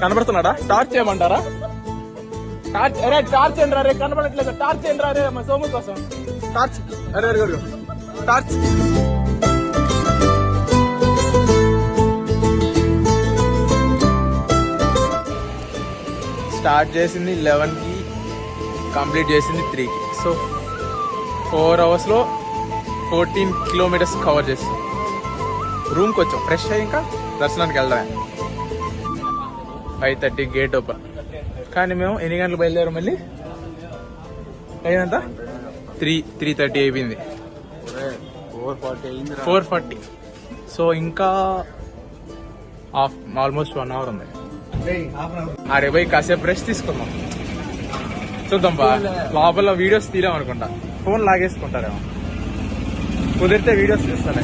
కనబడుతున్నాడా? Torch చేయమంటారా? Torch, అరే torch ఏంట్రా రే, కనబడట్లేదు. టార్చ్ ఏంట్రా రే మా సోము కోసం. టార్చ్, అరే అరే టార్చ్. స్టార్ట్ చేసింది 11కి, కంప్లీట్ చేసింది 3కి. సో 4 అవర్స్లో 14 కిలోమీటర్స్ కవర్ చేస్తాం. రూమ్కి వచ్చాం, ఫ్రెష్ అయ్యి ఇంకా దర్శనానికి వెళ్దాం. 5:30 గేట్ ఓపెన్. కానీ మేము ఎన్ని గంటలు బయలుదేరాం? మళ్ళీ అయిందంతా 3:30 అయిపోయింది. 4:40. సో ఇంకా ఆల్మోస్ట్ 1 అవర్ ఉంది. ఆడే పోయి కాసేపు రెస్ట్ తీసుకుందాం. చూద్దాం బా, లోపల వీడియోస్ తీరాం అనుకుంటా. ఫోన్ లాగేసుకుంటారేమో, కుదిరితే వీడియోస్ తీస్తానే.